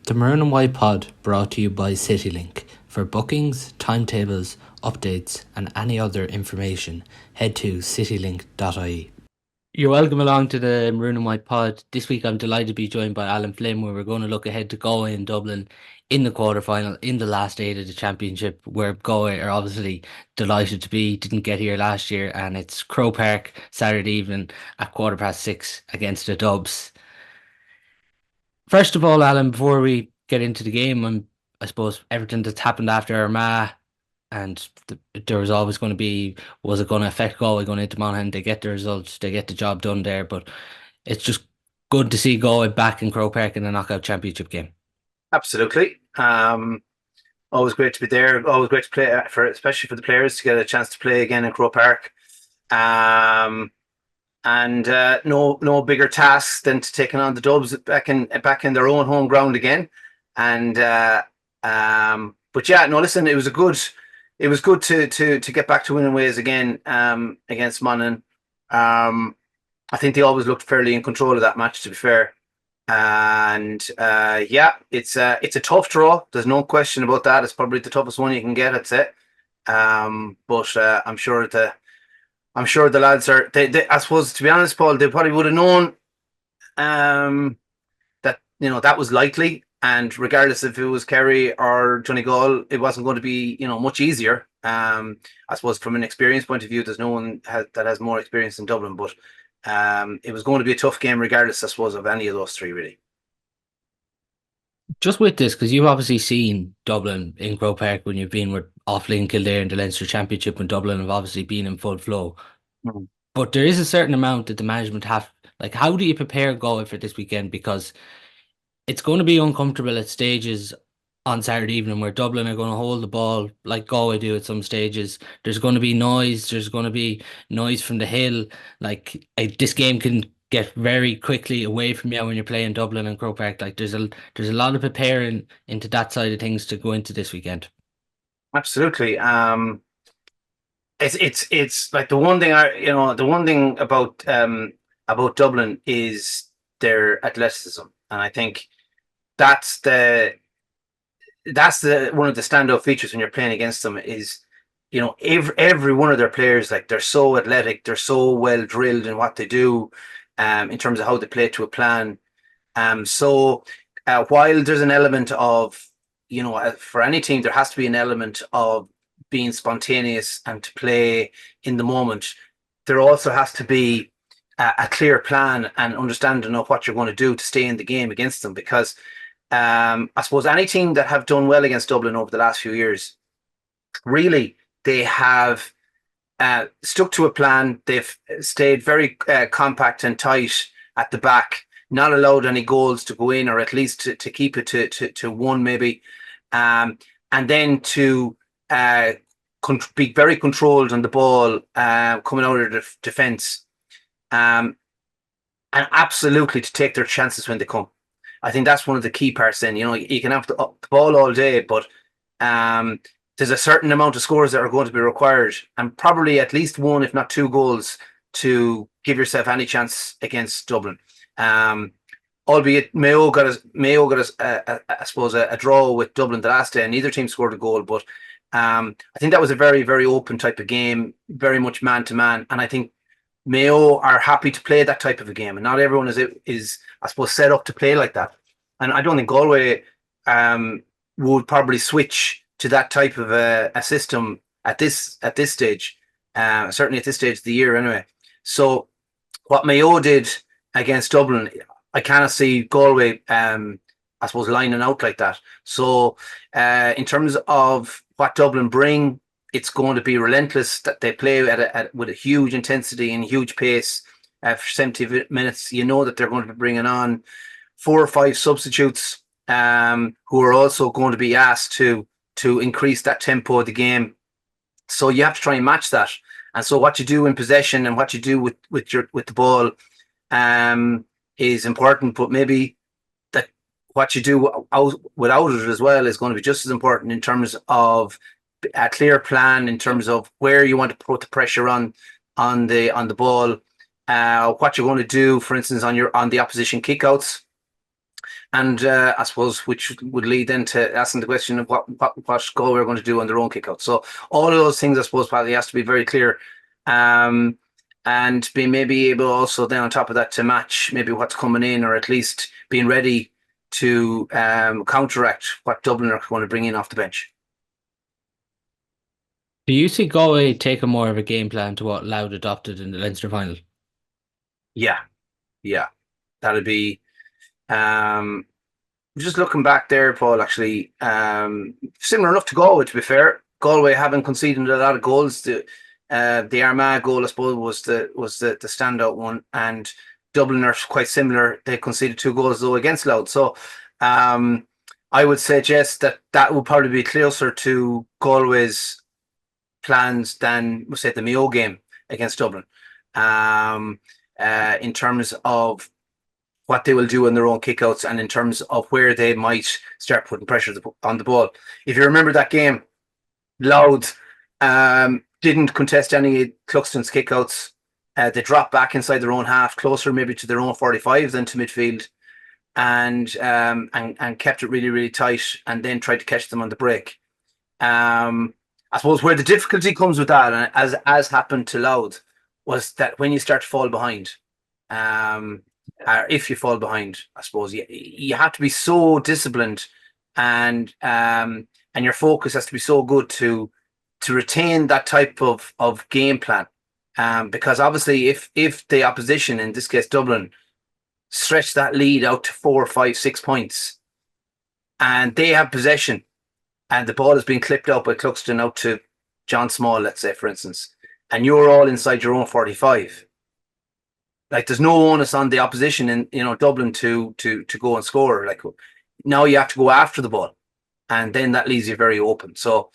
The Maroon White Pod brought to you by Citylink. For bookings, timetables, updates and any other information, head to citylink.ie. You're welcome along to the Maroon and White Pod. This week I'm delighted to be joined by Alan Flynn, where we're going to look ahead to Galway and Dublin in the quarter-final, in the last eight of the championship, where Galway are obviously delighted to be, didn't get here last year, and it's Croke Park Saturday evening at 6:15 against the Dubs. First of all, Alan, before we get into the game, I suppose everything that's happened after Armagh, and there was always going to be, was it going to affect Galway going into Monaghan? They get the results, they get the job done there, but it's just good to see Galway back in Croke Park in the knockout championship game. Absolutely. Always great to be there. Always great to play especially for the players to get a chance to play again in Croke Park. No bigger task than to taking on the Dubs back in their own home ground again. But yeah, no, listen, it was good to get back to winning ways again against Monaghan. I think they always looked fairly in control of that match, to be fair. Yeah, it's a tough draw. There's no question about that. It's probably the toughest one you can get, I'd say. But I'm sure the lads are. I suppose, to be honest, Paul, they probably would have known that that was likely, and regardless if it was Kerry or Donegal, it wasn't going to be much easier. I suppose from an experience point of view, there's no one that has more experience than Dublin, but it was going to be a tough game regardless, I suppose, of any of those three, really. Just with this, because you've obviously seen Dublin in Croke Park when you've been with Offaly and Kildare in the Leinster Championship, and Dublin have obviously been in full flow. But there is a certain amount that the management have. Like, how do you prepare Galway for this weekend? Because it's going to be uncomfortable at stages on Saturday evening where Dublin are going to hold the ball like Galway do at some stages. There's going to be noise. There's going to be noise from the hill. This game can get very quickly away from you when you're playing Dublin and Croke Park. Like, there's a lot of preparing into that side of things to go into this weekend. Absolutely. It's like the one thing about Dublin is their athleticism, and I think that's one of the standout features when you're playing against them is every one of their players, like, they're so athletic, they're so well drilled in what they do, in terms of how they play to a plan. So while there's an element of, for any team, there has to be an element of being spontaneous and to play in the moment. There also has to be a clear plan and understanding of what you're going to do to stay in the game against them, because I suppose any team that have done well against Dublin over the last few years, really, they have stuck to a plan. They've stayed very compact and tight at the back, not allowed any goals to go in, or at least to keep it to one maybe, and then to be very controlled on the ball coming out of the defence, and absolutely to take their chances when they come. I think that's one of the key parts. Then you can have the ball all day, but there's a certain amount of scores that are going to be required, and probably at least one, if not two goals, to give yourself any chance against Dublin. Albeit Mayo got us I suppose a draw with Dublin the last day, and neither team scored a goal. But I think that was a very, very open type of game, very much man to man, and I think Mayo are happy to play that type of a game, and not everyone is I suppose set up to play like that. And I don't think Galway would probably switch to that type of a system at this stage, certainly at this stage of the year anyway. So what Mayo did against Dublin, I cannot see Galway I suppose lining out like that. So in terms of what Dublin bring, it's going to be relentless. That they play with a huge intensity and huge pace for 70 minutes. You know that they're going to be bringing on 4 or 5 substitutes who are also going to be asked to increase that tempo of the game. So you have to try and match that. And so what you do in possession and what you do with the ball is important, but maybe that what you do without it as well is going to be just as important in terms of a clear plan, in terms of where you want to put the pressure on the ball, what you're going to do, for instance, on the opposition kickouts. And I suppose which would lead then to asking the question of what goal we're going to do on their own kickout. So all of those things, I suppose, Paddy, has to be very clear, and be maybe able also then on top of that to match maybe what's coming in, or at least being ready to counteract what Dublin are going to bring in off the bench. Do you see Galway take a more of a game plan to what Louth adopted in the Leinster final? Yeah, yeah, that'll be. Just looking back there, Paul, actually, similar enough to Galway, to be fair. Galway haven't conceded a lot of goals. The Armagh goal, I suppose, was the standout one, and Dublin are quite similar. They conceded 2 goals though against Louth. So I would suggest that would probably be closer to Galway's plans than, we'll say, the Mayo game against Dublin, in terms of what they will do in their own kickouts and in terms of where they might start putting pressure on the ball. If you remember that game, Louth didn't contest any of Cluxton's kickouts. They dropped back inside their own half, closer maybe to their own 45 than to midfield, and kept it really, really tight, and then tried to catch them on the break. I suppose where the difficulty comes with that, and as happened to Louth, was that when you start to fall behind, if you fall behind, I suppose you have to be so disciplined, and your focus has to be so good to retain that type of game plan, because obviously if the opposition, in this case Dublin, stretch that lead out to 4, 5, 6 points, and they have possession, and the ball has been clipped out by Cluxton out to John Small, let's say, for instance, and you're all inside your own 45. Like, there's no onus on the opposition in Dublin to go and score. Like, now you have to go after the ball, and then that leaves you very open. So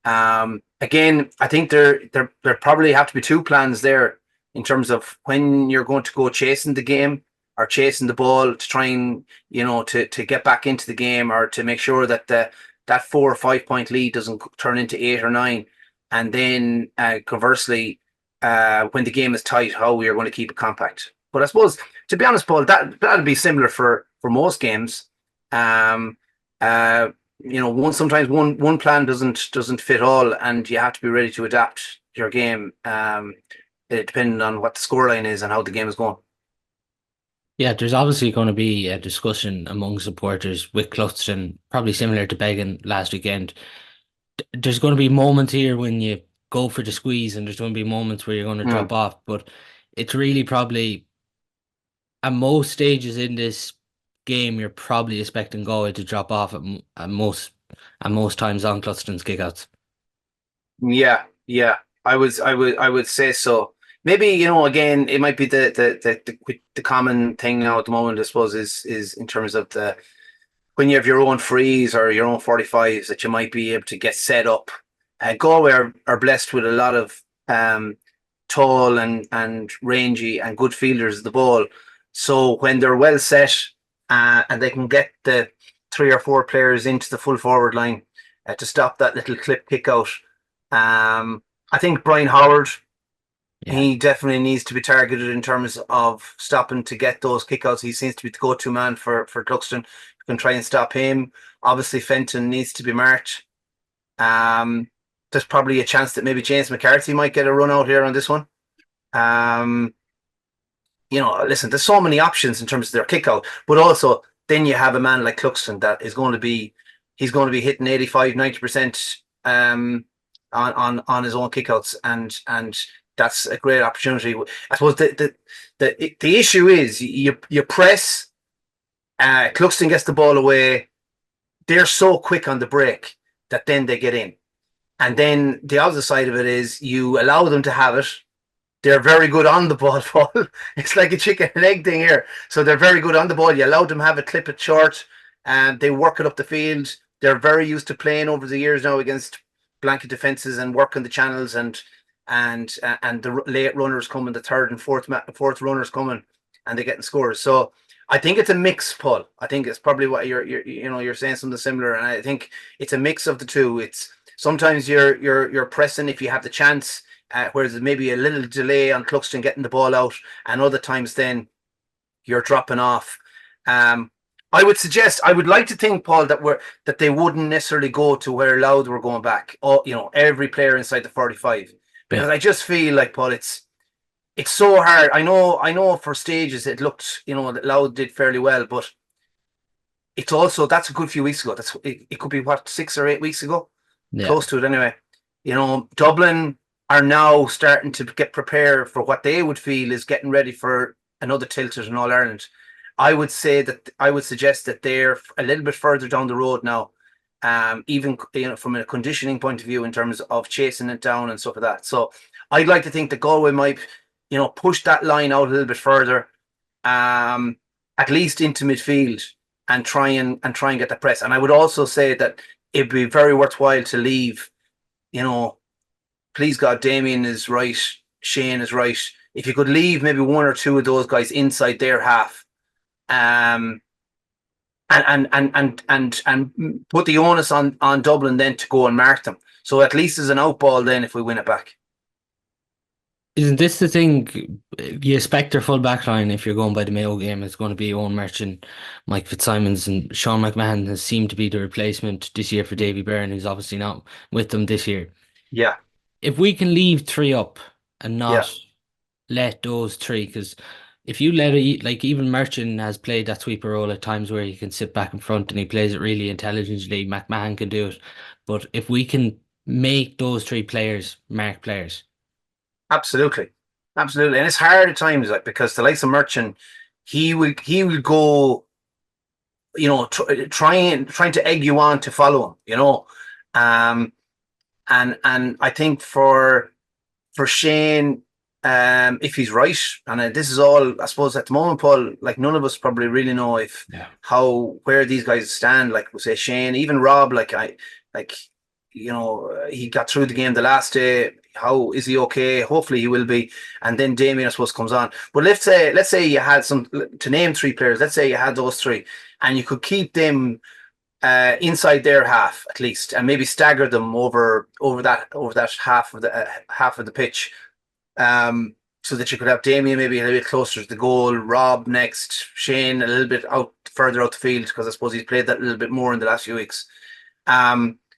again, I think there probably have to be 2 plans there in terms of when you're going to go chasing the game or chasing the ball to try and to get back into the game, or to make sure that that 4 or 5 point lead doesn't turn into 8 or 9, and then conversely, when the game is tight, how you're going to keep it compact. But I suppose, to be honest, Paul, that'll be similar for most games. Sometimes one plan doesn't fit all, and you have to be ready to adapt your game, depending on what the scoreline is and how the game is going. Yeah, there's obviously going to be a discussion among supporters with Cluxton, probably similar to Began last weekend. There's going to be moments here when you go for the squeeze, and there's going to be moments where you're going to drop off. But it's really probably, at most stages in this game, you're probably expecting Galway to drop off at most times on Cluxton's kickouts. Yeah. I would say so. Maybe, again, it might be the common thing now at the moment, I suppose, is in terms of when you have your own frees or your own 45s, that you might be able to get set up. Galway are blessed with a lot of tall and rangy and good fielders of the ball. So when they're well set, and they can get the 3 or 4 players into the full forward line to stop that little clip kick out. I think Brian Howard, he definitely needs to be targeted in terms of stopping to get those kickouts. He seems to be the go-to man for Cluxton. You can try and stop him. Obviously, Fenton needs to be marked. There's probably a chance that maybe James McCarthy might get a run out here on this one. Listen, there's so many options in terms of their kick out, but also then you have a man like Cluxton that is going to be hitting 85, 90% on his own kickouts, and that's a great opportunity. I suppose the issue is you press, Cluxton gets the ball away, they're so quick on the break that then they get in. And then the other side of it is you allow them to have it. They're very good on the ball, Paul. It's like a chicken and egg thing here. So they're very good on the ball. You allow them to have it, clip it short, and they work it up the field. They're very used to playing over the years now against blanket defenses and working the channels, and the late runners coming, the third and fourth runners coming, and they're getting scores. So I think it's a mix, Paul. I think it's probably what you're saying something similar, and I think it's a mix of the two. It's sometimes you're pressing if you have the chance. Whereas there's maybe a little delay on Cluxton getting the ball out, and other times then you're dropping off. I would like to think, Paul, that they wouldn't necessarily go to where Louth were going back. Oh, every player inside the 45, because Yeah. I just feel like, Paul, it's so hard. I know. For stages, it looked, that Louth did fairly well, but it's also that's a good few weeks ago. It could be what 6 or 8 weeks ago, Yeah. close to it anyway. Dublin are now starting to get prepared for what they would feel is getting ready for another tilt at an All Ireland. I would suggest that they're a little bit further down the road now, even from a conditioning point of view in terms of chasing it down and stuff like that. So I'd like to think that Galway might, push that line out a little bit further, at least into midfield, and try and get the press. And I would also say that it'd be very worthwhile to leave. Please God, Damien is right, Shane is right. If you could leave maybe one or two of those guys inside their half, um, and put the onus on Dublin then to go and mark them. So at least there's an outball then if we win it back. Isn't this the thing? You expect their full back line, if you're going by the Mayo game, is going to be Owen Merchant, Mike Fitzsimons, and Sean McMahon has seemed to be the replacement this year for Davy Byrne, who's obviously not with them this year. Yeah, If we can leave three up and yeah, not let those three, because if you let it, like even Merchant has played that sweeper role at times where he can sit back in front and he plays it really intelligently. McMahon can do it, but if we can make those three players mark players, absolutely, absolutely. And it's hard at times, like, because the likes of Merchant, he will go, trying to egg you on to follow him. Um, and I think for Shane, if he's right, and this is all, I suppose, at the moment, Paul, like none of us probably really know if yeah, where these guys stand. Like we say, Shane, even Rob, like he got through the game the last day. How is he okay? Hopefully he will be. And then Damien, I suppose, comes on. But let's say you had to name three players. Let's say you had those three, and you could keep them inside their half at least, and maybe stagger them over that half of the pitch, so that you could have Damien maybe a little bit closer to the goal, Rob next, Shane a little bit further out the field, because I suppose he's played that a little bit more in the last few weeks.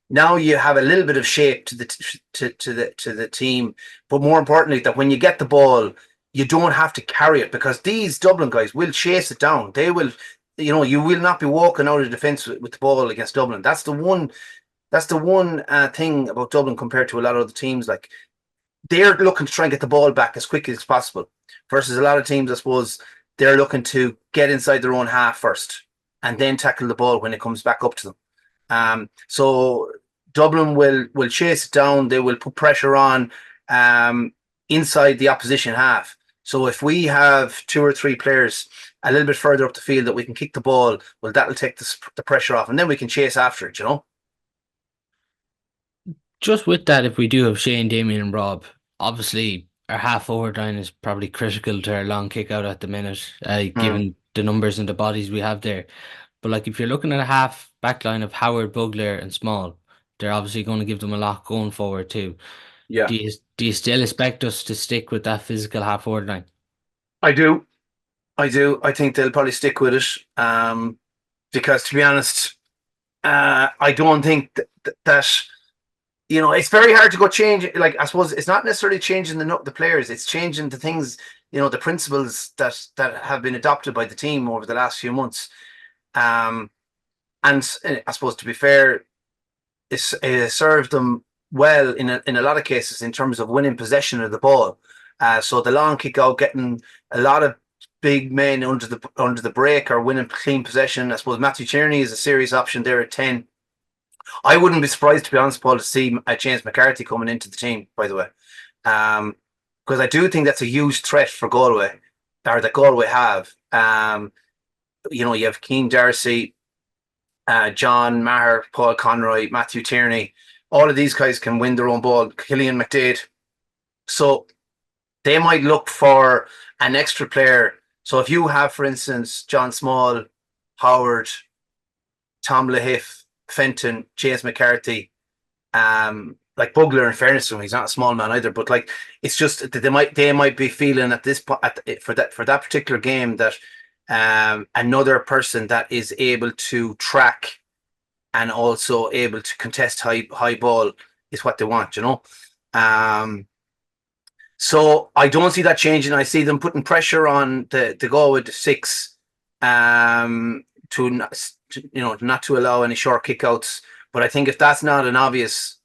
Now you have a little bit of shape to the team, but more importantly, that when you get the ball, you don't have to carry it, because these Dublin guys will chase it down. They will, you will not be walking out of defence with the ball against Dublin. That's the one. That's the one thing about Dublin compared to a lot of other teams. Like, they're looking to try and get the ball back as quickly as possible, versus a lot of teams, I suppose, they're looking to get inside their own half first and then tackle the ball when it comes back up to them. So Dublin will chase it down. They will put pressure on inside the opposition half. So if we have two or three players a little bit further up the field that we can kick the ball, well, that'll take the pressure off, and then we can chase after it. just with that, if we do have Shane, Damien, and Rob, obviously our half forward line is probably critical to our long kick out at the minute, Mm, given the numbers and the bodies we have there. But like if you're looking at a half back line of Howard, Bugler, and Small, they're obviously going to give them a lot going forward too. yeah, Do you still expect us to stick with that physical half forward line? I do. I do. I think they'll probably stick with it, because, to be honest, I don't think that it's very hard to go change. Like, I suppose it's not necessarily changing the players; it's changing the things, the principles that have been adopted by the team over the last few months. Um, and I suppose, to be fair, it served them well in a lot of cases in terms of winning possession of the ball. So the long kick out, getting a lot of big men under the break, or winning clean possession. I suppose Matthew Tierney is a serious option there at 10. I wouldn't be surprised, to be honest, Paul, to see James McCarthy coming into the team, by the way. Because I do think that's a huge threat for Galway, or that Galway have. You have Keane Darcy, John Maher, Paul Conroy, Matthew Tierney. All of these guys can win their own ball. Killian McDade. So they might look for an extra player. So if you have, for instance, John Small, Howard, Tom Lahiff, Fenton, James McCarthy, like Bugler, in fairness to him, he's not a small man either. But like, it's just that they might be feeling at this for that particular game that another person that is able to track and also able to contest high ball is what they want, So I don't see that changing. I see them putting pressure on the Galway with 6, not to allow any short kickouts. But I think if that's not an obvious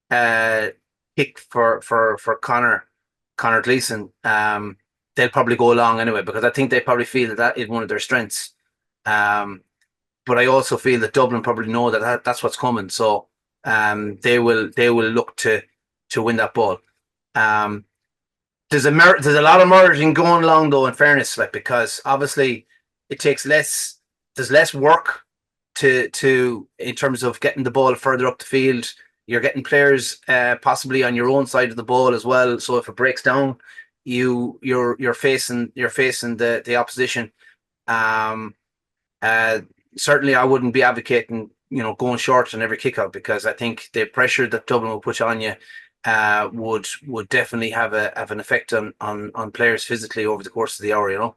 kick for Conor Gleeson, they'll probably go along anyway, because I think they probably feel that is one of their strengths. But I also feel that Dublin probably know that's what's coming, so they will look to win that ball. There's a lot of murdering going along though, in fairness, because obviously it takes less. There's less work to in terms of getting the ball further up the field. You're getting players possibly on your own side of the ball as well. So if it breaks down, you're facing the opposition. Certainly, I wouldn't be advocating going short on every kick out, because I think the pressure that Dublin will put on you would definitely have an effect on players physically over the course of the hour.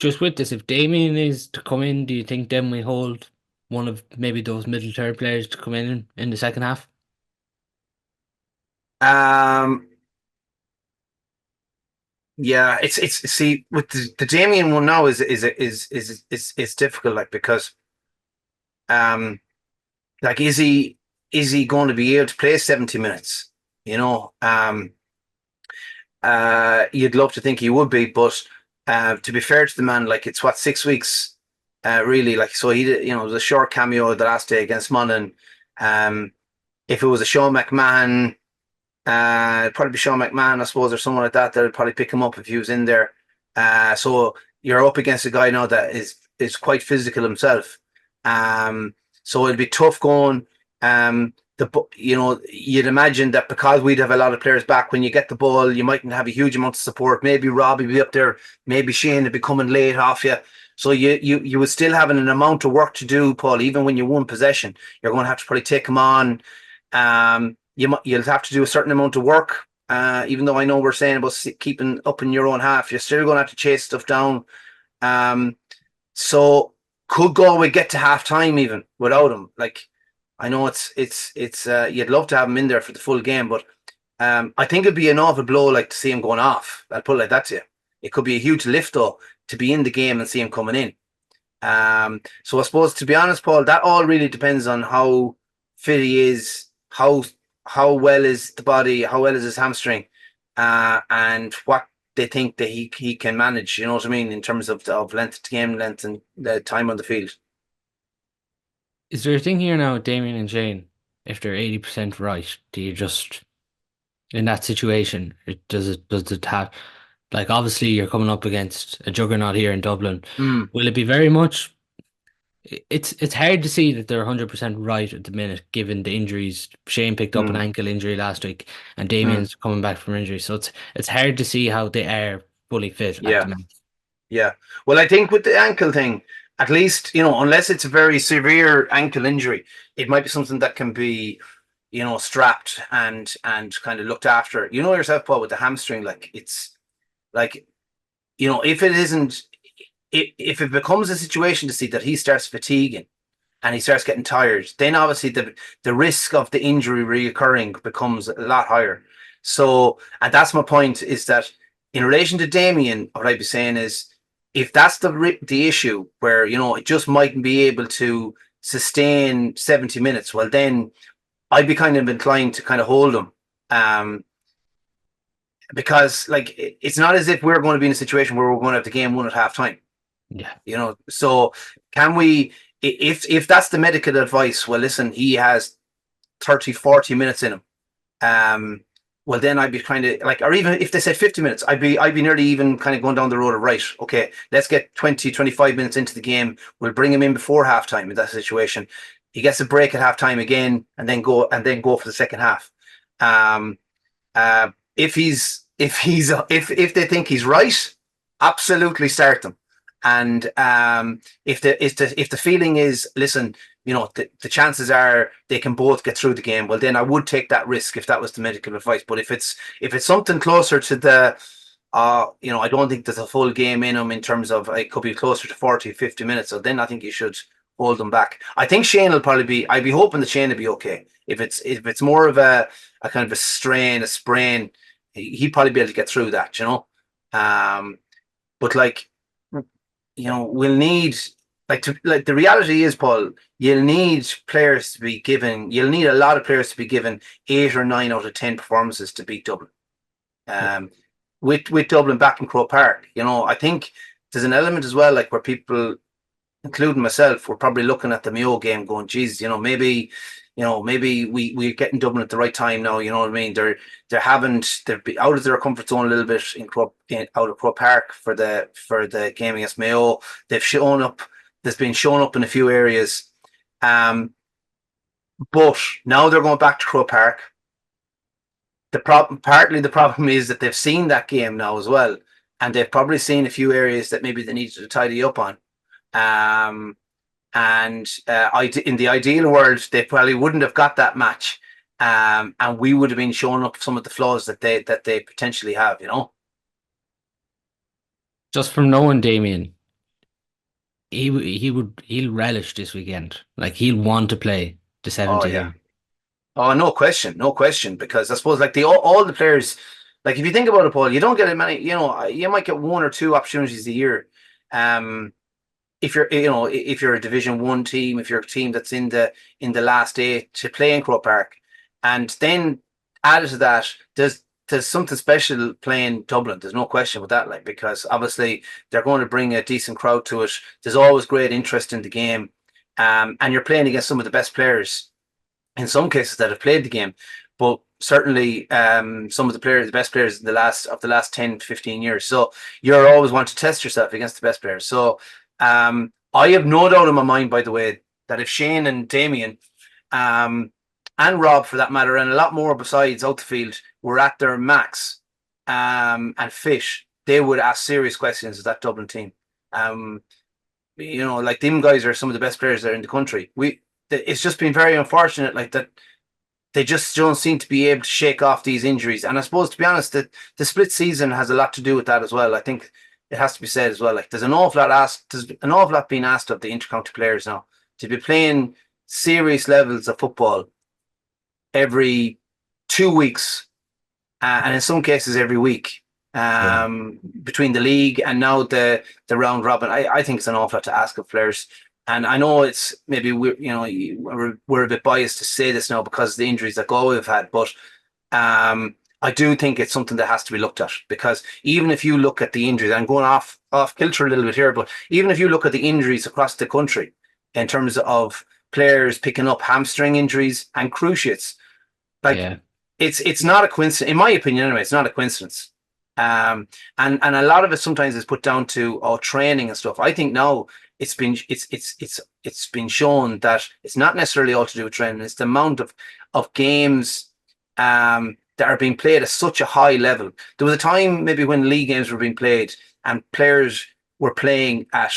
Just with this, if Damien is to come in, do you think then we hold one of maybe those middle third players to come in the second half? Yeah, it's see, with the Damien one now is difficult, because is he going to be able to play 70 minutes? You'd love to think he would be, but to be fair to the man, it's 6 weeks, really. So he did, it was a short cameo the last day against Monaghan. If it was a Sean McMahon, it'd probably be Sean McMahon, I suppose, or someone like that would probably pick him up if he was in there. So you're up against a guy now that is quite physical himself. So it'd be tough going. You'd imagine that because we'd have a lot of players back, when you get the ball, you mightn't have a huge amount of support. Maybe Robbie be up there, maybe Shane would be coming late off you. So you would still have an amount of work to do, Paul. Even when you won possession, you're going to have to probably take him on. You'll have to do a certain amount of work. Even though I know we're saying about keeping up in your own half, you're still going to have to chase stuff down. So could Galway get to half time even without him? I know it's you'd love to have him in there for the full game, but I think it'd be an awful blow to see him going off. I'll put it like that to you. It could be a huge lift though to be in the game and see him coming in. So I suppose, to be honest, Paul, that all really depends on how fit he is, how well is the body, how well is his hamstring, and what they think that he can manage. You know what I mean, in terms of length, game length, and the time on the field. Is there a thing here now, Damien and Shane? If they're 80% right, do you just, in that situation, does it have, obviously you're coming up against a juggernaut here in Dublin. Will it be very much? It's hard to see that they're 100% right at the minute, given the injuries. Shane picked up an ankle injury last week, and Damien's coming back from injury, so it's hard to see how they are fully fit at the minute. Yeah. Well, I think with the ankle thing, at least, unless it's a very severe ankle injury, it might be something that can be, strapped and kind of looked after. You know yourself, Paul, with the hamstring, it's if it isn't, if it becomes a situation to see that he starts fatiguing and he starts getting tired, then obviously the risk of the injury reoccurring becomes a lot higher. So, and that's my point, is that in relation to Damien, what I'd be saying is, if that's the issue where, it just mightn't be able to sustain 70 minutes, well, then I'd be kind of inclined to kind of hold him. Because it's not as if we're going to be in a situation where we're going to have the game won at half time. Yeah. So can we, if that's the medical advice, well, listen, he has 30, 40 minutes in him. Well, then I'd be kind of or even if they said 50 minutes, I'd be nearly even kind of going down the road of, right, okay, let's get 20, 25 minutes into the game. We'll bring him in before halftime in that situation. He gets a break at halftime again, and then go for the second half. If they think he's right, absolutely start them. And if the feeling is, listen, the chances are they can both get through the game, well, then I would take that risk if that was the medical advice. But if it's something closer to the, I don't think there's a full game in them in terms of it could be closer to 40, 50 minutes. So then I think you should hold them back. I think Shane will probably be. I'd be hoping that Shane will be okay. If it's more of a kind of a strain, a sprain, he'd probably be able to get through that. But we'll need the reality is, Paul, you'll need a lot of players to be given 8 or 9 out of 10 performances to beat Dublin. With Dublin back in Croke Park, I think there's an element as well, like where people, including myself, we're probably looking at the Mayo game going, geez, maybe we're getting Dublin at the right time now. You know what I mean? They're been out of their comfort zone a little bit out of Croke Park for the game against Mayo. They've shown up. There's been shown up in a few areas, but now they're going back to Croke Park. Partly the problem is that they've seen that game now as well, and they've probably seen a few areas that maybe they needed to tidy up on. In the ideal world, they probably wouldn't have got that match, and we would have been showing up some of the flaws that they potentially have. Just from knowing Damien, he'll relish this weekend. Like, he'll want to play the 70 here. Oh, no question. Because I suppose all the players, like if you think about it, Paul, you don't get as many. You might get 1 or 2 opportunities a year. If you're a Division 1 team, if you're a team that's in the last 8 to play in Croke Park, and then added to that, there's something special playing Dublin. There's no question with that, because obviously they're going to bring a decent crowd to it. There's always great interest in the game, and you're playing against some of the best players in some cases that have played the game, but certainly some of the best players of the last 10 to 15 years. So you're always want to test yourself against the best players. So I have no doubt in my mind, by the way, that if Shane and Damien and Rob, for that matter, and a lot more besides out the field, were at their max and fit, they would ask serious questions of that Dublin team. Them guys are some of the best players there in the country. It's just been very unfortunate, that they just don't seem to be able to shake off these injuries. And I suppose, to be honest, that the split season has a lot to do with that as well. I think it has to be said as well. There's an awful lot being asked of the intercounty players now to be playing serious levels of football every 2 weeks, and in some cases every week. Between the league and now the round robin, I think it's an awful lot to ask of players. And I know it's maybe we're a bit biased to say this now because of the injuries that Galway have had, but I do think it's something that has to be looked at, because even if you look at the injuries, I'm going off kilter a little bit here, but even if you look at the injuries across the country in terms of players picking up hamstring injuries and cruciates, it's not a coincidence, in my opinion anyway. It's not a coincidence. And a lot of it sometimes is put down to training and stuff. I think now it's been shown that it's not necessarily all to do with training. It's the amount of games that are being played at such a high level. There was a time maybe when league games were being played and players were playing at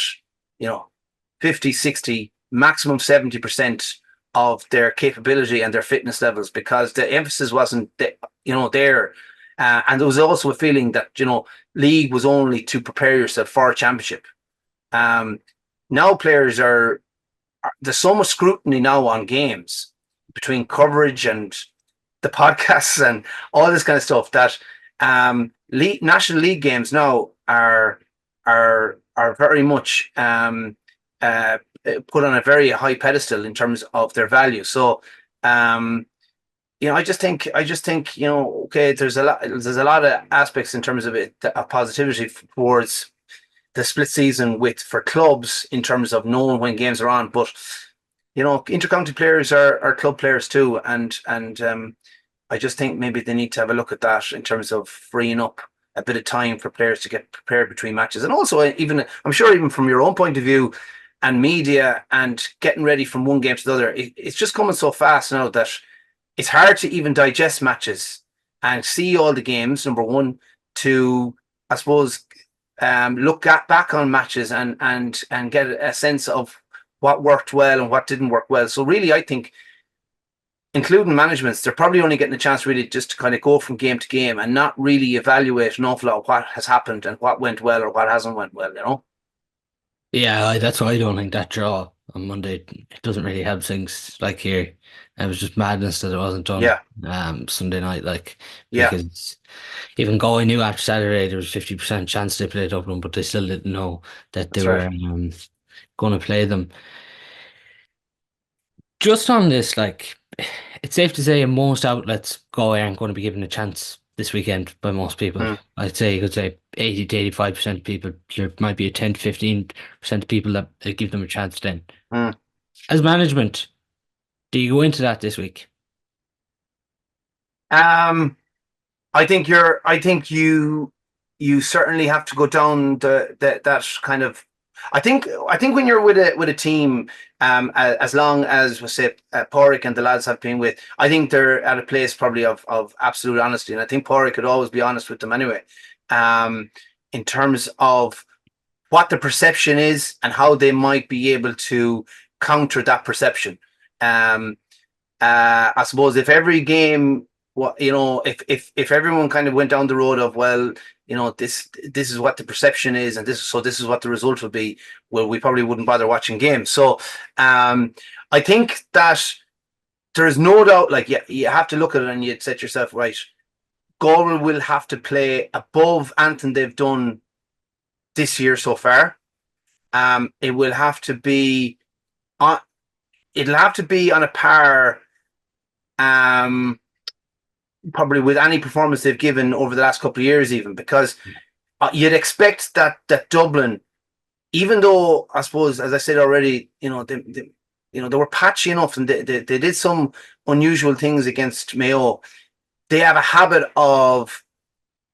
50, 60, maximum 70% of their capability and their fitness levels, because the emphasis wasn't there. And there was also a feeling that league was only to prepare yourself for a championship. Now players there's so much scrutiny now on games between coverage and the podcasts and all this kind of stuff that national league games now are very much put on a very high pedestal in terms of their value. So I just think okay, there's a lot of aspects in terms of it of positivity towards the split season for clubs in terms of knowing when games are on, but intercounty players are club players too, and I just think maybe they need to have a look at that in terms of freeing up a bit of time for players to get prepared between matches. And also, I'm sure even from your own point of view and media and getting ready from one game to the other, it's just coming so fast now that it's hard to even digest matches and see all the games, number one, to, I suppose, look back on matches and get a sense of what worked well and what didn't work well. So really, I think including managements, they're probably only getting a chance really just to kind of go from game to game and not really evaluate an awful lot of what has happened and what went well or what hasn't went well, you know? Yeah, that's why I don't think that draw on Monday, it doesn't really help things like here. It was just madness that it wasn't done Yeah, Sunday night, like, yeah, because even Galway knew after Saturday there was 50% chance they played Dublin, but they still didn't know that they that's right. were going to play them. Just on this, like, it's safe to say in most outlets, Galway aren't going to be given a chance this weekend by most people. Mm, I'd say you could say 80 to 85% of people. There might be a 10 to 15% of people that give them a chance then. mm. As management, do you go into that this week? Um, I think you certainly have to go down that kind of. I think when you're with a team, as long as we say Pádraig and the lads have been with, I think they're at a place probably of absolute honesty, and I think Pádraig could always be honest with them anyway, um, in terms of what the perception is and how they might be able to counter that perception. Um, I suppose if every game, what you know, if everyone kind of went down the road of, well, you know, this is what the perception is, and this is what the result will be, well, we probably wouldn't bother watching games. So, I think that there is no doubt, like, yeah, you have to look at it and you set yourself right. Galway will have to play above anything they've done this year so far. It will have to be on. It'll have to be on a par, um, probably with any performance they've given over the last couple of years, even because you'd expect that Dublin, even though I suppose, as I said already, you know, they were patchy enough and they did some unusual things against Mayo. They have a habit of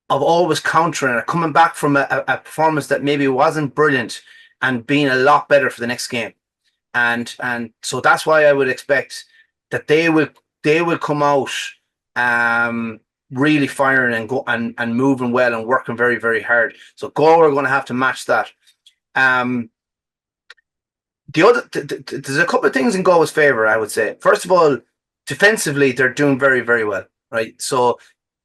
always countering or coming back from a performance that maybe wasn't brilliant and being a lot better for the next game. And so that's why I would expect that they will come out, really firing and go and moving well and working very, very hard. So Galway are going to have to match that. Um, there's a couple of things in Galway's favour, I would say. First of all, defensively they're doing very, very well, right? So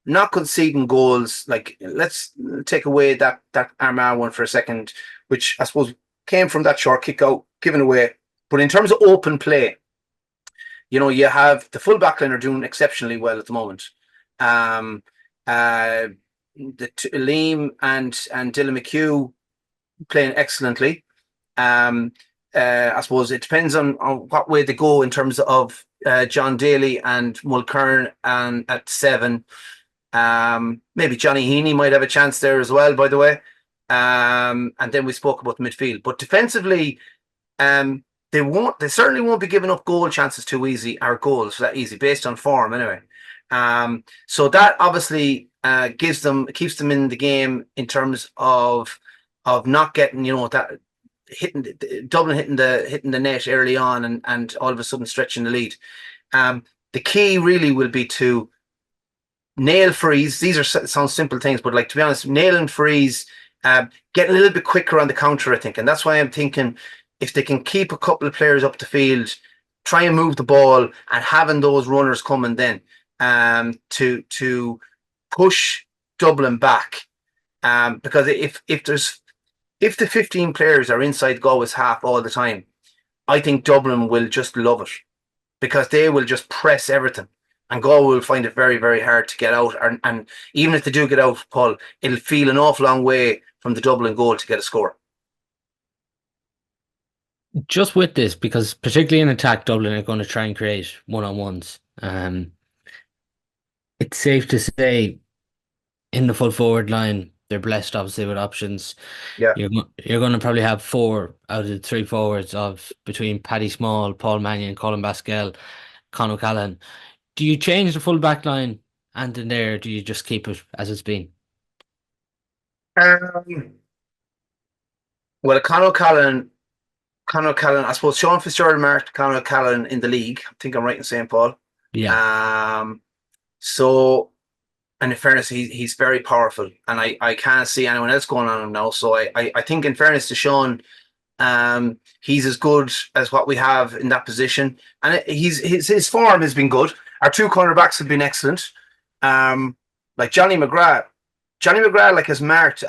not conceding goals. Like, let's take away that Armagh one for a second, which I suppose came from that short kick out given away. But in terms of open play, you know, you have the full back line are doing exceptionally well at the moment. Um, Liam and Dylan McHugh playing excellently. I suppose it depends on what way they go in terms of John Daly and Mulcairn and at 7. Maybe Johnny Heaney might have a chance there as well, by the way. And then we spoke about the midfield. But defensively, they certainly won't be giving up goal chances too easy, or goals that easy, based on form anyway. So that obviously keeps them in the game in terms of not getting, you know, that Dublin hitting the net early on and all of a sudden stretching the lead. The key really will be to nail freeze. These sound simple things, but, like, to be honest, nail and freeze, get a little bit quicker on the counter, I think. And that's why I'm thinking if they can keep a couple of players up the field, try and move the ball, and having those runners coming then, to push Dublin back. Because if the 15 players are inside Galway's half all the time, I think Dublin will just love it, because they will just press everything. And Galway will find it very, very hard to get out. And even if they do get out, Paul, it'll feel an awful long way from the Dublin goal to get a score. Just with this, because particularly in attack, Dublin are going to try and create one-on-ones. It's safe to say in the full forward line, they're blessed obviously with options. Yeah. You're going to probably have 4 out of the 3 forwards of between Paddy Small, Paul Mannion, Colin Baskell, Con O'Callaghan. Do you change the full back line and in there, do you just keep it as it's been? Well, Con O'Callaghan, I suppose Sean Fitzgerald marked Con O'Callaghan in the league. I think I'm right in saying, Paul. Yeah. So, and in fairness, he's very powerful, and I can't see anyone else going on him now. So I think, in fairness to Sean, He's as good as what we have in that position, and his form has been good. Our two cornerbacks have been excellent. Like Johnny McGrath like has marked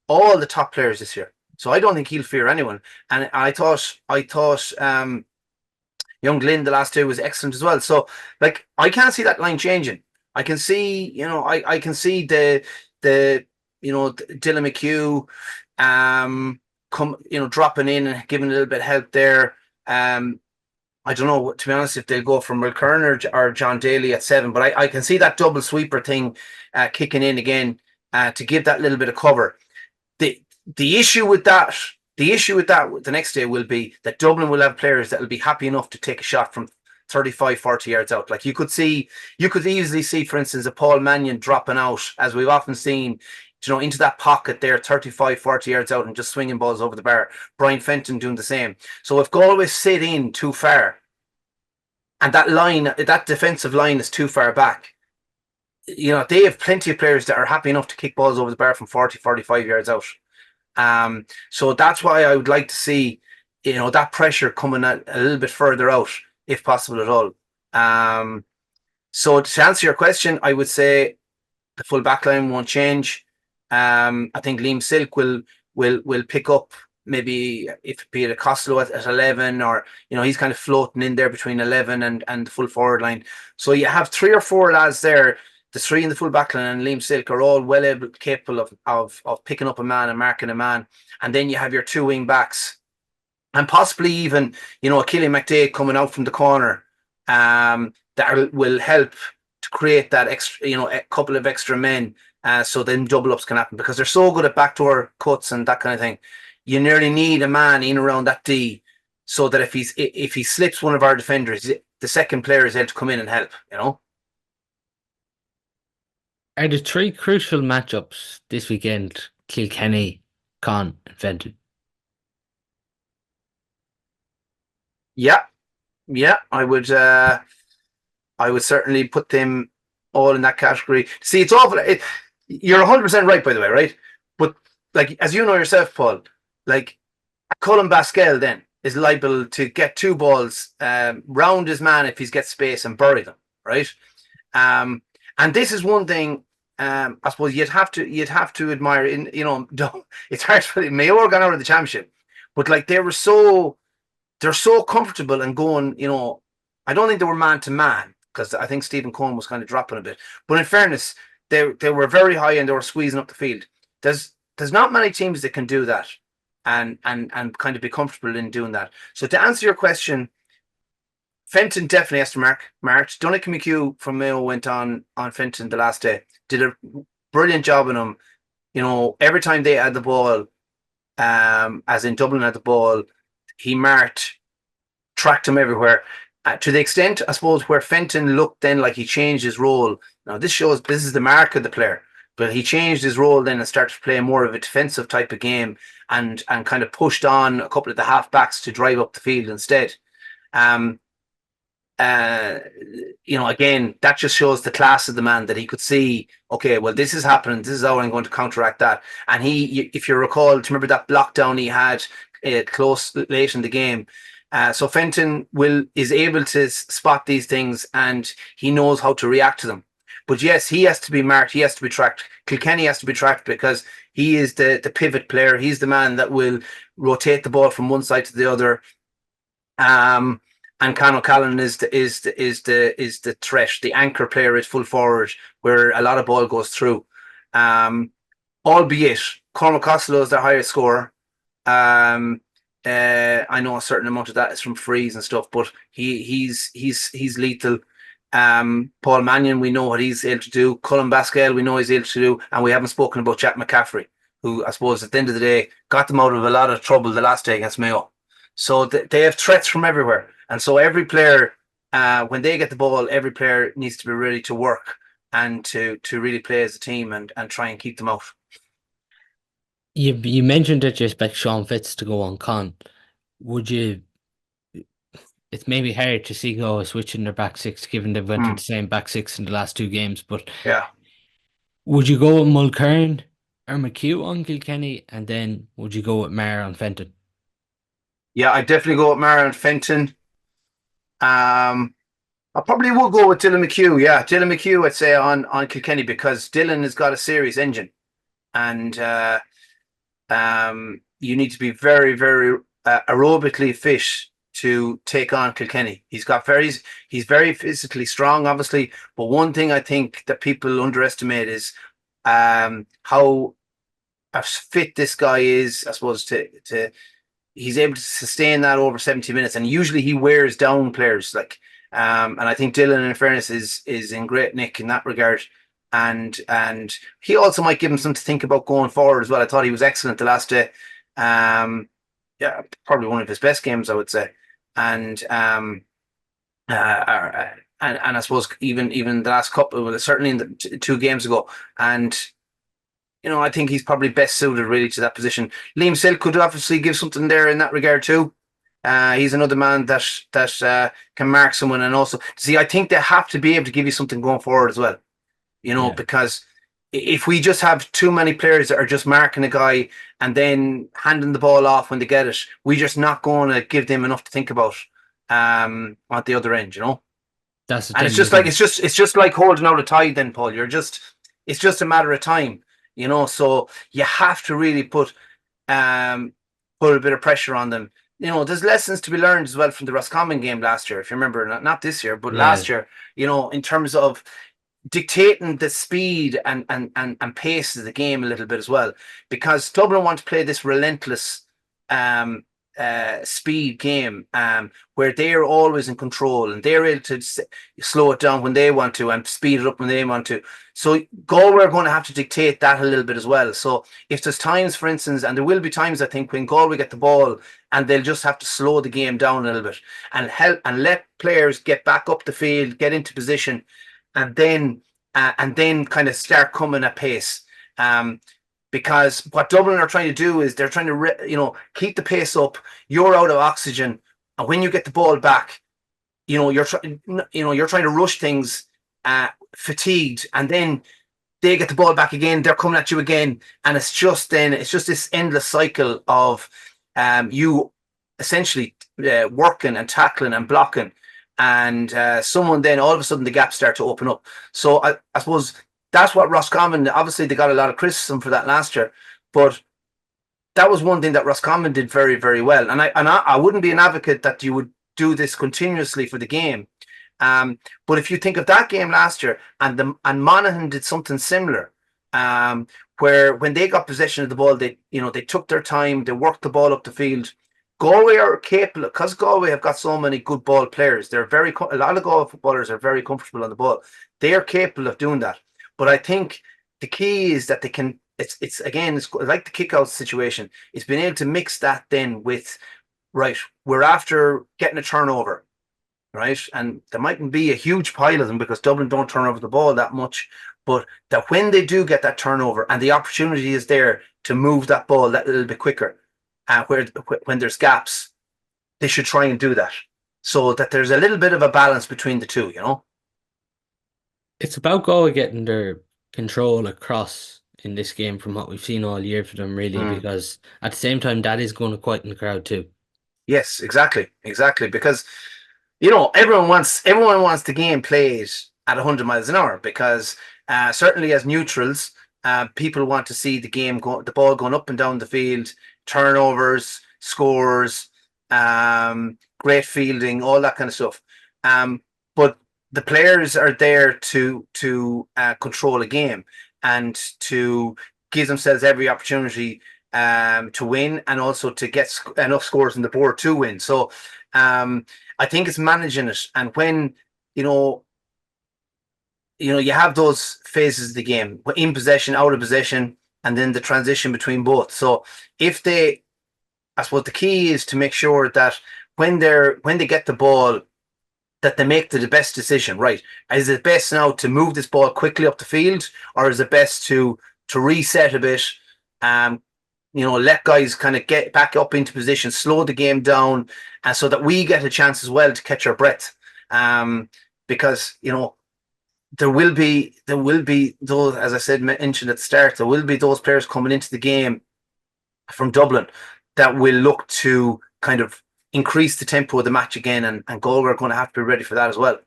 all the top players this year, so I don't think he'll fear anyone. And I thought young Glynn the last two was excellent as well. So like I can't see that line changing. I can see, I can see the Dylan McHugh dropping in and giving a little bit of help there. I don't know, to be honest, if they'll go from Mulkern or John Daly at 7, but I can see that double sweeper thing kicking in again to give that little bit of cover. The issue with that the next day will be that Dublin will have players that will be happy enough to take a shot from 35, 40 yards out. Like you could easily see, for instance, a Paul Mannion dropping out, as we've often seen, into that pocket there, 35, 40 yards out and just swinging balls over the bar. Brian Fenton doing the same. So if Galway sit in too far and that defensive line is too far back, they have plenty of players that are happy enough to kick balls over the bar from 40, 45 yards out. So that's why I would like to see, that pressure coming a little bit further out, if possible at all. So to answer your question, I would say the full back line won't change. I think Liam Silk will pick up, maybe if be it a Costello at 11, or he's kind of floating in there between 11 and the full forward line. So you have 3 or 4 lads there. The 3 in the full back line and Liam Silk are all capable of picking up a man and marking a man. And then you have your 2 wing backs, and possibly even a Killian McDade coming out from the corner that will help to create that extra, a couple of extra men. So then double ups can happen, because they're so good at backdoor cuts and that kind of thing. You nearly need a man in around that D, so that if he slips one of our defenders, the second player is able to come in and help. Are the 3 crucial matchups this weekend Kilkenny, Con, and Fenton? Yeah, I would certainly put them all in that category. See, it's awful. You're 100% right, by the way, right? But like, as you know yourself, Paul, like Colin Baskell then is liable to get 2 balls round his man if he's get space and bury them, right? And this is one thing I suppose you'd have to admire. It's hard to put it. Mayo gone out of the championship, but like they're so comfortable and going. I don't think they were man to man, because I think Stephen Cohen was kind of dropping a bit. But in fairness, they were very high and they were squeezing up the field. There's not many teams that can do that and kind of be comfortable in doing that. So to answer your question, Fenton definitely has to march. Donnacha McHugh from Mayo went on Fenton the last day. Did a brilliant job on him. Every time they had the ball, as in Dublin had the ball, he marked, tracked him everywhere. To the extent, I suppose, where Fenton looked then like he changed his role. Now, this is the mark of the player, but he changed his role then and started to play more of a defensive type of game and kind of pushed on a couple of the half-backs to drive up the field instead. Again, that just shows the class of the man, that he could see, okay, well, this is happening. This is how I'm going to counteract that. And if you recall, do you remember that blockdown he had close late in the game? So Fenton is able to spot these things, and he knows how to react to them. But yes, he has to be marked. He has to be tracked. Kilkenny has to be tracked, because he is the pivot player. He's the man that will rotate the ball from one side to the other. And Con O'Callaghan is the threat. The anchor player is full forward, where a lot of ball goes through. Albeit Cormac Costello is their highest scorer. I know a certain amount of that is from frees and stuff, but he's lethal. Paul Mannion, we know what he's able to do. Colin Baskell, we know he's able to do, and we haven't spoken about Jack McCaffrey, who I suppose at the end of the day got them out of a lot of trouble the last day against Mayo. So they have threats from everywhere. And so every player, when they get the ball, every player needs to be ready to work and to really play as a team and try and keep them out. You mentioned that you expect Sean Fitz to go on Con. Would you? It's maybe hard to see go switching their back 6, given they've went with the same back 6 in the last 2 games. But yeah, would you go with Mulkern or McHugh on Kilkenny, and then would you go with Maher on Fenton? Yeah, I definitely go with Mara and Fenton. I probably will go with Dylan McHugh. Yeah, Dylan McHugh, I'd say on Kilkenny, because Dylan has got a serious engine, and you need to be very, very aerobically fit to take on Kilkenny. He's very physically strong, obviously, but one thing I think that people underestimate is how fit this guy is. I suppose to he's able to sustain that over 70 minutes, and usually he wears down players. And I think Dylan, in fairness, is in great nick in that regard. And he also might give him something to think about going forward as well. I thought he was excellent the last day. Yeah, probably one of his best games, I would say. And and I suppose even the last couple, certainly in the 2 games ago, and I think he's probably best suited really to that position. Liam Silk could obviously give something there in that regard too. He's another man that can mark someone, and also see. I think they have to be able to give you something going forward as well. Yeah, Because if we just have too many players that are just marking a guy and then handing the ball off when they get it, we're just not going to give them enough to think about at the other end. that's the And it's thing, just like isn't it? it's just like holding out a tide. Then, Paul, it's just a matter of time. So you have to really um put a bit of pressure on them. There's lessons to be learned as well from the Roscommon game last year, if you remember, not this year, but Yeah, last year. In terms of dictating the speed and pace of the game a little bit as well, because Dublin want to play this relentless um, speed game where they're always in control and they're able to slow it down when they want to and speed it up when they want to. So Galway are going to have to dictate that a little bit as well. So if there's times, for instance, and there will be times, I think, when Galway get the ball and they'll just have to slow the game down a little bit and help and let players get back up the field, get into position, and then kind of start coming at pace. Because what Dublin are trying to do is they're trying to keep the pace up. You're out of oxygen, and when you get the ball back, you're trying to rush things, fatigued, and then they get the ball back again. They're coming at you again, and it's just this endless cycle of you essentially working and tackling and blocking, and someone then all of a sudden the gaps start to open up. So I suppose that's what Roscommon. Obviously, they got a lot of criticism for that last year, but that was one thing that Roscommon did very, very well. And I wouldn't be an advocate that you would do this continuously for the game. But if you think of that game last year, and Monaghan did something similar, where when they got possession of the ball, they took their time, they worked the ball up the field. Galway are capable, because Galway have got so many good ball players. A lot of Galway footballers are very comfortable on the ball. They are capable of doing that. But I think the key is that they can. It's like the kick-out situation. It's been able to mix that then with, right, we're after getting a turnover, right? And there mightn't be a huge pile of them because Dublin don't turn over the ball that much, but that when they do get that turnover and the opportunity is there to move that ball that little bit quicker, when there's gaps, they should try and do that so that there's a little bit of a balance between the two. it's about Galway getting their control across in this game from what we've seen all year for them, really, Mm. because at the same time that is going to quieten the crowd too. Yes, exactly, because everyone wants the game played at 100 miles an hour, because certainly as neutrals, people want to see the ball going up and down the field, turnovers, scores, great fielding, all that kind of stuff. But the players are there to control a game and to give themselves every opportunity to win, and also to get enough scores on the board to win. So I think it's managing it, and when you have those phases of the game, in possession, out of possession, and then the transition between both. So I suppose the key is to make sure that when they get the ball, that they make the best decision. Right? Is it best now to move this ball quickly up the field, or is it best to reset a bit? Let guys kind of get back up into position, slow the game down, and so that we get a chance as well to catch our breath. Because there will be those, as I said, mentioned at the start, there will be those players coming into the game from Dublin that will look to kind of increase the tempo of the match again, and Galway are going to have to be ready for that as well.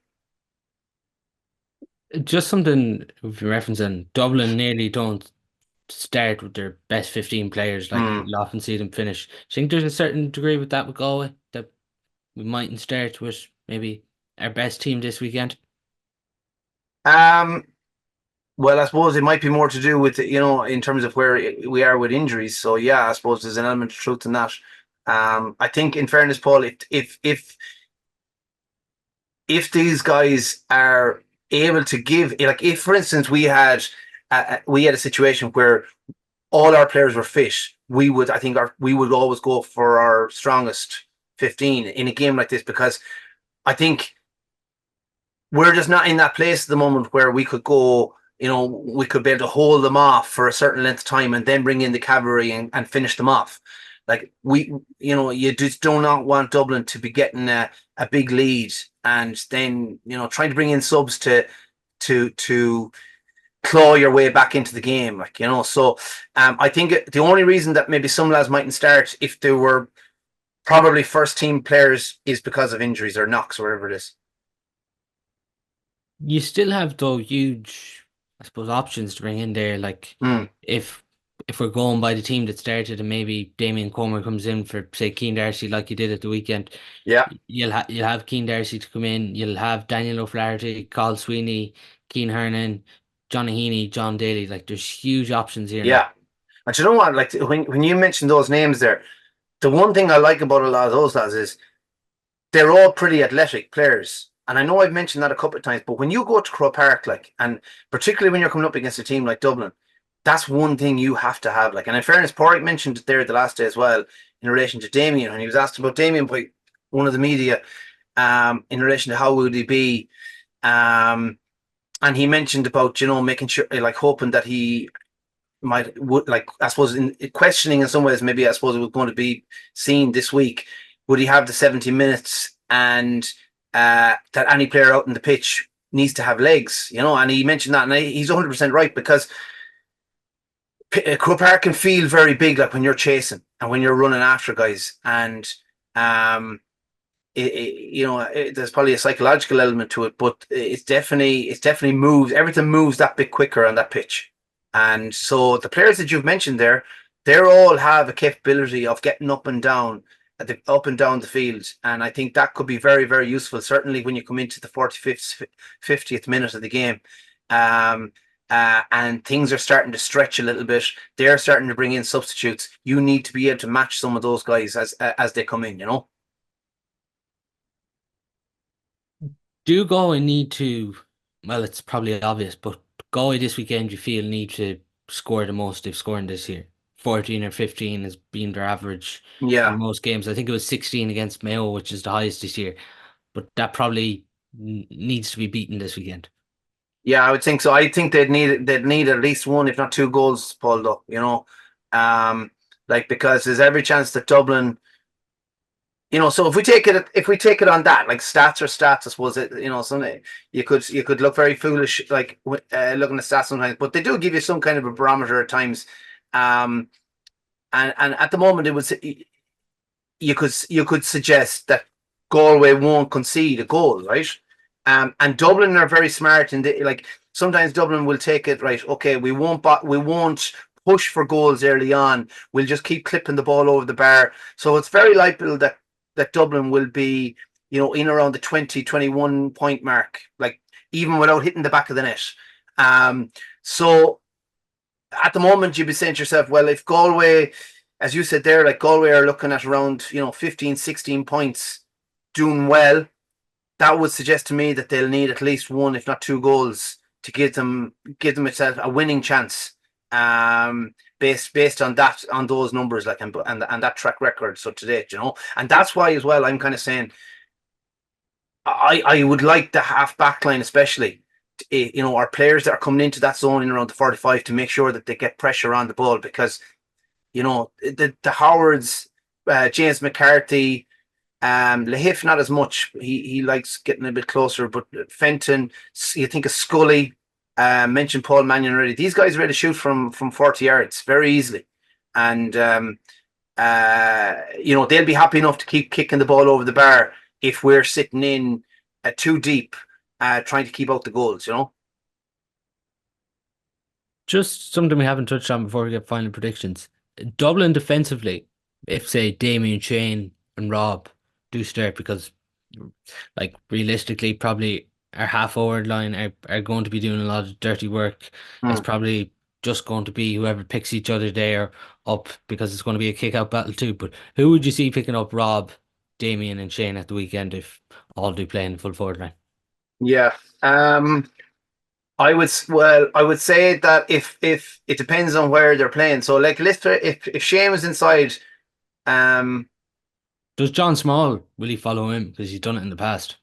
Just something we've been referencing, Dublin nearly don't start with their best 15 players. Like, Mm. you'll often see them finish. Do you think there's a certain degree with that with Galway that we mightn't start with maybe our best team this weekend? Um, well, I suppose it might be more to do with, in terms of where we are with injuries. So yeah, I suppose there's an element of truth in that. I think, in fairness, Paul, if these guys are able to give, like, if for instance we had a situation where all our players were fit, we would always go for our strongest 15 in a game like this, because I think we're just not in that place at the moment where we could go, we could be able to hold them off for a certain length of time and then bring in the cavalry and finish them off. Like, you just do not want Dublin to be getting a big lead and then, trying to bring in subs to claw your way back into the game. So I think the only reason that maybe some lads mightn't start if they were probably first team players is because of injuries or knocks or whatever it is. You still have, though, huge, I suppose, options to bring in there. Like, Mm. if we're going by the team that started and maybe Damien Comer comes in for, say, Keane Darcy, like you did at the weekend, Yeah. you'll have Keane Darcy to come in. You'll have Daniel O'Flaherty, Carl Sweeney, Keane Hernan, Johnny Heaney, John Daly. Like, there's huge options here now. Yeah. And you know what? Like, when you mentioned those names there, the one thing I like about a lot of those lads is they're all pretty athletic players. And I know I've mentioned that a couple of times, but when you go to Croke Park, like, and particularly when you're coming up against a team like Dublin, that's one thing you have to have. Like, and in fairness, Porrick mentioned it there the last day as well in relation to Damien, when he was asked about Damien by one of the media, in relation to how would he be, and he mentioned about, making sure, like, hoping that he would, like, I suppose, in questioning in some ways, maybe I suppose it was going to be seen this week, would he have the 70 minutes, and that any player out in the pitch needs to have legs, and he mentioned that, and he's 100% right, because Croke Park can feel very big, like when you're chasing and when you're running after guys, and there's probably a psychological element to it, but it's definitely moves, everything moves that bit quicker on that pitch. And so the players that you've mentioned there, they all have a capability of getting up and down the field, and I think that could be very, very useful, certainly when you come into the 45th, 50th minute of the game, and things are starting to stretch a little bit. They're starting to bring in substitutes. You need to be able to match some of those guys as they come in. Do Galway need to, well, it's probably obvious, but Galway this weekend, you feel, need to score the most they've scored this year. 14 or 15 has been their average Yeah. in most games. I think it was 16 against Mayo, which is the highest this year. But that probably needs to be beaten this weekend. Yeah, I would think so. I think they'd need at least one, if not two goals, Paul, though, because there's every chance that Dublin, so if we take it on that, like, stats are stats, I suppose, some, you could look very foolish, like, looking at stats sometimes, but they do give you some kind of a barometer at times. And at the moment, it was, you could suggest that Galway won't concede a goal, right? And Dublin are very smart, and like, sometimes Dublin will take it, right, okay, we won't push for goals early on. We'll just keep clipping the ball over the bar. So it's very likely that Dublin will be, in around the 20, 21 point mark, like, even without hitting the back of the net. So at the moment, you'd be saying to yourself, well, if Galway, as you said there, like, Galway are looking at around, 15, 16 points, doing well, that would suggest to me that they'll need at least one, if not two goals, to give them a winning chance, based on those numbers, like, and that track record so to date, and that's why as well I'm kind of saying I would like the half back line, especially, our players that are coming into that zone in around the 45, to make sure that they get pressure on the ball, because the Howards, James McCarthy, Lahif not as much. He likes getting a bit closer, but Fenton, you think of Scully, mentioned Paul Mannion already. These guys are ready to shoot from 40 yards very easily, and they'll be happy enough to keep kicking the ball over the bar if we're sitting in too deep, trying to keep out the goals. Just something we haven't touched on before we get final predictions. Dublin defensively, if say Damien, Shane, and Rob do start, because like realistically, probably our half forward line are going to be doing a lot of dirty work. It's Hmm. probably just going to be whoever picks each other there up, because it's going to be a kick out battle too. But who would you see picking up Rob, Damien, and Shane at the weekend if all do play in the full forward line? Yeah. I would say that if it depends on where they're playing. So like, if Shane was inside, um, Does John Small, will he follow him? Because he's done it in the past.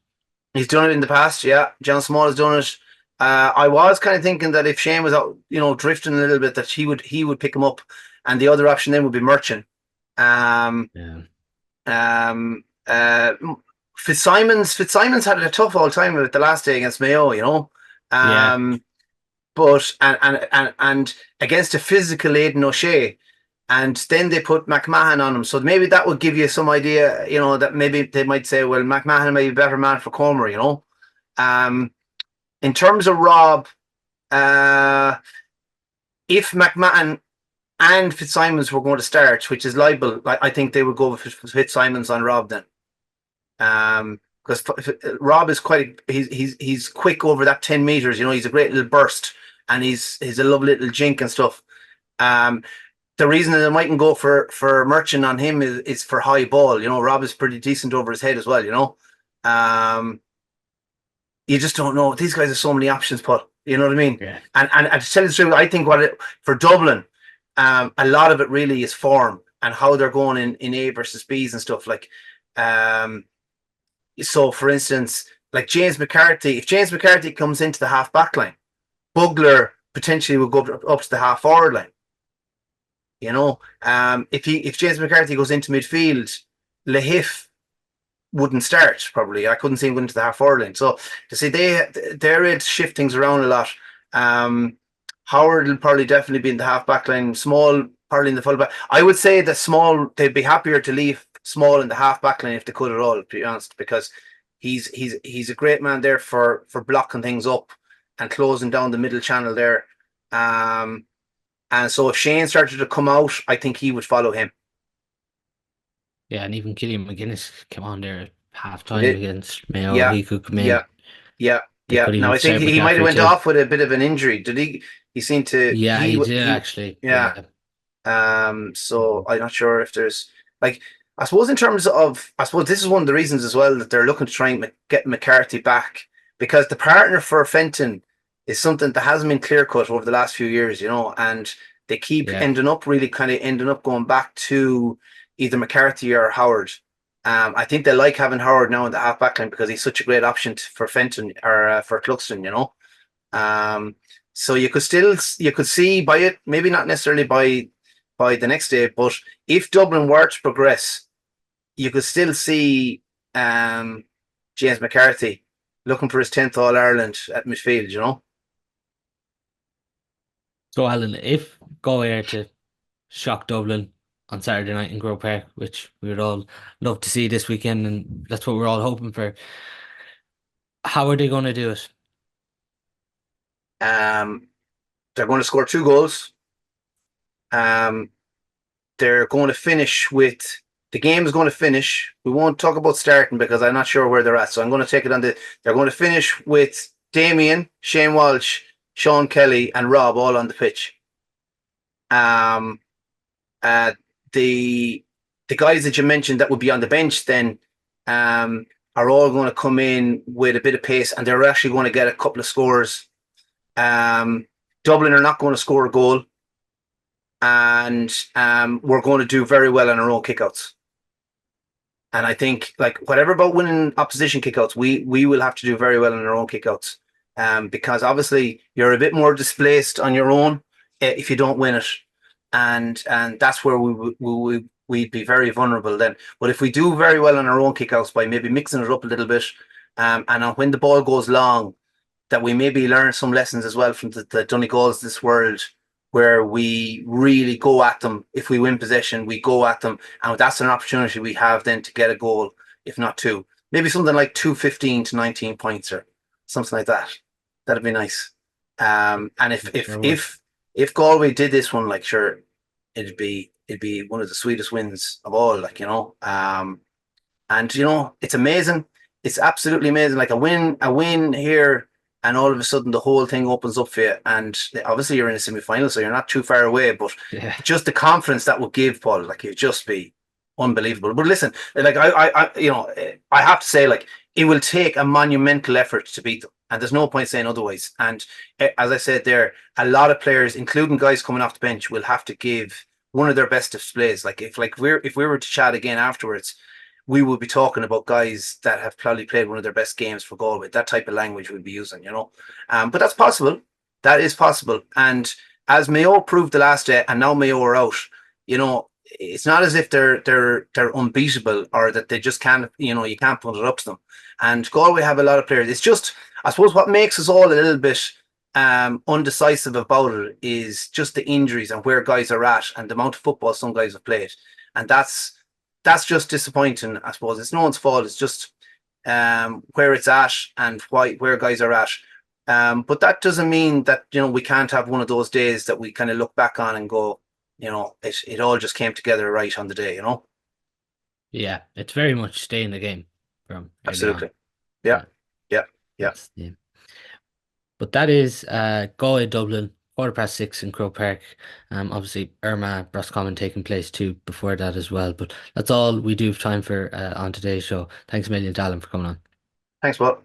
he's done it in the past. Yeah, John Small has done it. I was kind of thinking that if Shane was out, drifting a little bit, that he would pick him up, and the other option then would be Merchant. Um, Yeah. um, uh, Fitzsimons had a tough all time at the last day against Mayo. Yeah. Um, but and against a physical Aidan O'Shea, and then they put McMahon on him. So maybe that would give you some idea, that maybe they might say, well, McMahon may be a better man for Comer. Um, in terms of Rob, if McMahon and Fitzsimons were going to start, which is liable, I think they would go with Fitzsimons on Rob then. Because Rob is he's quick over that 10 meters. He's a great little burst, and he's a lovely little jink and stuff. The reason that I mightn't go for Merchant on him is for high ball. Rob is pretty decent over his head as well. You just don't know. These guys have so many options, Paul. You know what I mean? Yeah. And to tell you the truth, I think for Dublin, a lot of it really is form and how they're going in A versus Bs and stuff. Like, so for instance, like James McCarthy, if James McCarthy comes into the half back line, Bugler potentially will go up to the half forward line. If James McCarthy goes into midfield, Lahif wouldn't start probably. I couldn't see him going to the half forward line. So to see they're able to shift things around a lot. Howard will probably definitely be in the half back line. Small probably in the full back. I would say that Small, they'd be happier to leave Small in the half back line if they could at all, to be honest, because he's a great man there for blocking things up and closing down the middle channel there. And so if Shane started to come out, I think he would follow him. Yeah, and even Killian McGuinness came on there at half time against Mayo. Yeah, He could come in. yeah. They could Now even I think start he might have McCaffrey went too. off with a bit of an injury. Did he? He seemed to. Yeah, he did actually. Yeah. So I'm not sure if there's like. I suppose this is one of the reasons as well that they're looking to try and get McCarthy back, because the partner for Fenton is something that hasn't been clear cut over the last few years, and they keep ending up going back to either McCarthy or Howard. I think they like having Howard now in the half back line because he's such a great option for Fenton or for Cluxton. So you could see by it, maybe not necessarily by the next day, but if Dublin were to progress, you could still see James McCarthy looking for his 10th All-Ireland at midfield. So Alan, if Galway are to shock Dublin on Saturday night in Grove Park, which we would all love to see this weekend, and that's what we're all hoping for, how are they going to do it? They're going to score 2 goals. They're going to finish with the game is going to finish. We won't talk about starting because I'm not sure where they're at. So I'm going to take it on they're going to finish with Damien, Shane Walsh, Sean Kelly, and Rob all on the pitch. The guys that you mentioned that would be on the bench then are all going to come in with a bit of pace, and they're actually going to get a couple of scores. Dublin are not going to score a goal, and we're going to do very well on our own kickouts. And I think, like, whatever about winning opposition kickouts, we will have to do very well on our own kickouts, because obviously you're a bit more displaced on your own if you don't win it, and that's where we'd be very vulnerable then. But if we do very well on our own kickouts by maybe mixing it up a little bit, and when the ball goes long, that we maybe learn some lessons as well from the Donegals this world, where we really go at them. If we win possession, we go at them, and that's an opportunity we have then to get a goal, if not two. Maybe something like 215 to 19 points or something like that. That'd be nice. And if Galway did this one, like sure, it'd be one of the sweetest wins of all, like and it's amazing. It's absolutely amazing. Like a win here, and all of a sudden the whole thing opens up for you. And obviously you're in a semi-final, so you're not too far away. But Yeah. just the confidence that will give, Paul, like it'd just be unbelievable. But listen, like I have to say, like it will take a monumental effort to beat them, and there's no point saying otherwise. And as I said there, a lot of players, including guys coming off the bench, will have to give one of their best displays. Like if we were to chat again afterwards, we will be talking about guys that have probably played one of their best games for Galway. That type of language we'll be using. But that's possible. That is possible. And as Mayo proved the last day, and now Mayo are out, it's not as if they're unbeatable or that they just can't, you can't put it up to them. And Galway have a lot of players. It's just, I suppose, what makes us all a little bit undecisive about it is just the injuries and where guys are at and the amount of football some guys have played. And that's just disappointing, I suppose. It's no one's fault. It's just where it's at and where guys are at. But that doesn't mean that we can't have one of those days that we kind of look back on and go, it all just came together right on the day. Yeah, it's very much stay in the game from early Absolutely. on. Yeah. Yeah. Yeah. Yeah. But that is Galway Dublin, 6:15 in Croke Park. Obviously Irma Roscommon taking place too before that as well. But that's all we do have time for on today's show. Thanks a million, Dallin, for coming on. Thanks, Paul.